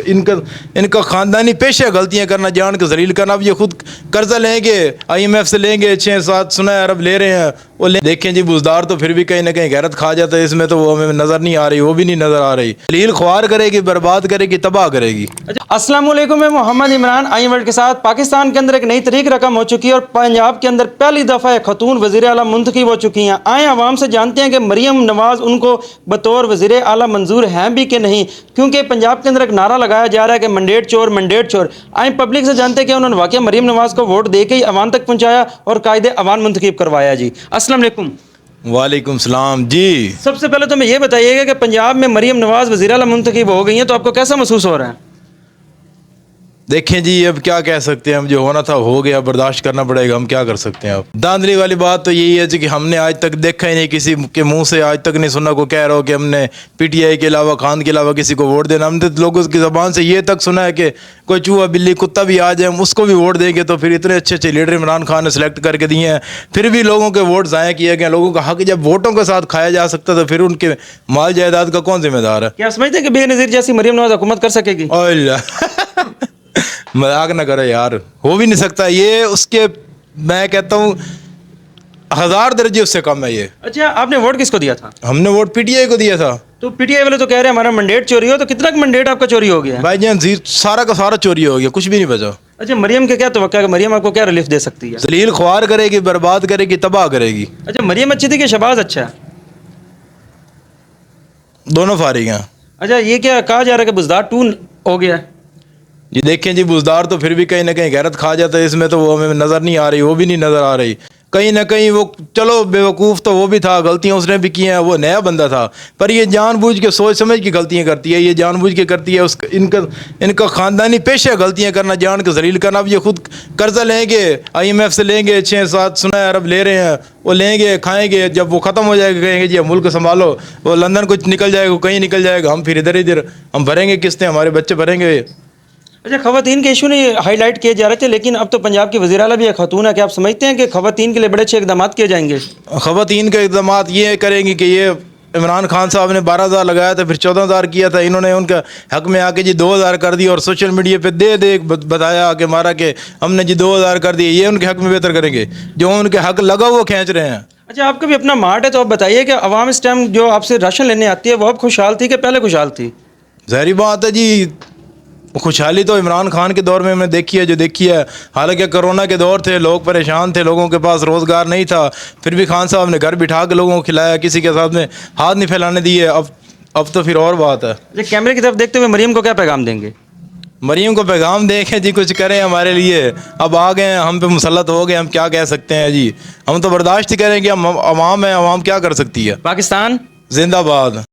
इनका इनका ख़ानदानी पेशा गलतियाँ करना, जान के जलील करना। अब ये खुद कर्जा लेंगे, IMF से लेंगे, 6-7 सुना अरब ले रहे हैं, वो देखें जी बुजदार तो फिर भी कहीं ना कहीं गैरत खा जाता है, इसमें तो वो हमें नज़र नहीं आ रही, वो भी नहीं नज़र आ रही। जलील ख्वार करेगी, बर्बाद करेगी, तबाह करेगी। अस्सलाम वालेकुम, मैं मोहम्मद इमरान आई वर्ल्ड के साथ। पाकिस्तान के अंदर एक नई तरीक रकम हो चुकी है और पंजाब के अंदर पहली दफ़ा एक खतून वज़ीर आला मुंतखब हो चुकी हैं। आए आवाम से जानते हैं कि मरीम नवाज़ उनको बतौर वज़ीर आला मंजूर हैं भी कि नहीं, क्योंकि पंजाब के अंदर एक नारा लगाया जा रहा है कि मंडेट चोर मंडेट चोर। आए पब्लिक से जानते हैं कि उन्होंने वाकई मरीम नवाज़ को वोट दे के ही अवाम तक पहुँचाया और कायदे अवान मुंतखब करवाया। जी अस्सलाम वालेकुम। वालेकुम सलाम जी। सबसे पहले तो मैं ये बताइएगा कि पंजाब में मरीम नवाज़ वज़ीर आला मुंतखब हो गई हैं, तो आपको कैसा महसूस हो रहा है? देखें जी, अब क्या कह सकते हैं, हम जो होना था हो गया, बर्दाश्त करना पड़ेगा, हम क्या कर सकते हैं। अब धांधली वाली बात तो यही है जी कि हमने आज तक देखा ही नहीं, किसी के मुंह से आज तक नहीं सुना को कह रहा हो कि हमने PTI के अलावा, खान के अलावा किसी को वोट देना। हमने तो लोगों की ज़बान से ये तक सुना है कि कोई चूहा बिल्ली कुत्ता भी आ जाए हम उसको भी वोट देंगे। तो फिर इतने अच्छे अच्छे लीडर इमरान खान ने सेलेक्ट करके दिए हैं, फिर भी लोगों के वोट ज़ाया किए गए। लोगों का हक जब वोटों के साथ खाया जा सकता तो फिर उनके माल जायदाद का कौन जिम्मेदार है? क्या समझते हैं कि बेनज़ीर जैसी मरीम नवाज़ हुकूमत कर सकेगी? मजाक ना करो यार, हो भी नहीं सकता ये। उसके मैं कहता हूँ 1000 दर्जे उससे कम है ये। अच्छा, आपने वोट किसको दिया था? हमने वोट PTI को दिया था। तो PTI वाले तो कह रहे हैं हमारा मंडेट चोरी हो, तो कितना मंडेट आपका चोरी हो गया? भाईजान सारा का सारा चोरी हो गया, कुछ भी नहीं बचा। अच्छा, मरियम के क्या तवक्का है? मरियम आपको क्या रिलीफ दे सकती है? जलील ख्वार करेगी, बर्बाद करेगी, तबाह करेगी। अच्छा, मरियम अच्छी थी कि शहबाज अच्छा है? दोनों फारिग हैं। अच्छा, ये क्या कहा जा रहा है कि बुजदार 2 हो गया है? जी देखें जी, बुजदार तो फिर भी कहीं ना कहीं गैरत खा जाता है, इसमें तो वो हमें नज़र नहीं आ रही, वो भी नहीं नज़र आ रही। कहीं ना कहीं वो चलो बेवकूफ़ तो वो भी था, गलतियां उसने भी की हैं, वो नया बंदा था, पर ये जानबूझ के सोच समझ की गलतियां करती है, ये जानबूझ के करती है। उस इनका ख़ानदानी पेशा गलतियां करना, जान के जलील करना। अब ये खुद कर्जा लेंगे, IMF से लेंगे, 6-7 सुना अरब ले रहे हैं, वो लेंगे खाएंगे, जब वो ख़त्म हो जाएगा कहेंगे जी मुल्क संभालो, वो लंदन कुछ निकल जाएगा, कहीं निकल जाएगा, हम फिर इधर इधर हम भरेंगे किस्तें, हमारे बच्चे भरेंगे। अच्छा, खवातीन के इशू नहीं हाईलाइट किए जा रहे थे, लेकिन अब तो पंजाब की वज़ीर आला भी एक खातून है। क्या आप समझते हैं कि खवातीन के लिए बड़े अच्छे इकदाम किए जाएंगे? खवातीन के इकदाम ये करेंगी कि ये इमरान खान साहब ने 12,000 लगाया था, फिर 14,000 किया था, इन्होंने उनका हक में आके जी 2,000 कर दिया और सोशल मीडिया पे दे बताया कि मारा कि हमने जी 2,000 कर दिए। ये उनके हक में बेहतर करेंगे, जो उनके हक लगा वो खींच रहे हैं। अच्छा, आपका भी अपना मार्ट है, तो आप बताइए कि अवाम इस टाइम जो आपसे राशन लेने आती है वो अब खुशहाल थी कि पहले खुशहाल थी? ज़ाहिर बात है जी, खुशहाली तो इमरान खान के दौर में हमने देखी है जो देखी है। हालांकि कोरोना के दौर थे, लोग परेशान थे, लोगों के पास रोज़गार नहीं था, फिर भी खान साहब ने घर बिठा के लोगों को खिलाया, किसी के साथ में हाथ नहीं फैलाने दिए। अब तो फिर और बात है। कैमरे की तरफ देखते हुए मरियम को क्या पैगाम देंगे? मरियम को पैगाम देखें जी, कुछ करें हमारे लिए। अब आ गए हम पे मुसल्लत हो गए, हम क्या कह सकते हैं जी, हम तो बर्दाश्त ही करेंगे। हम अवाम है, अवाम क्या कर सकती है। पाकिस्तान जिंदाबाद।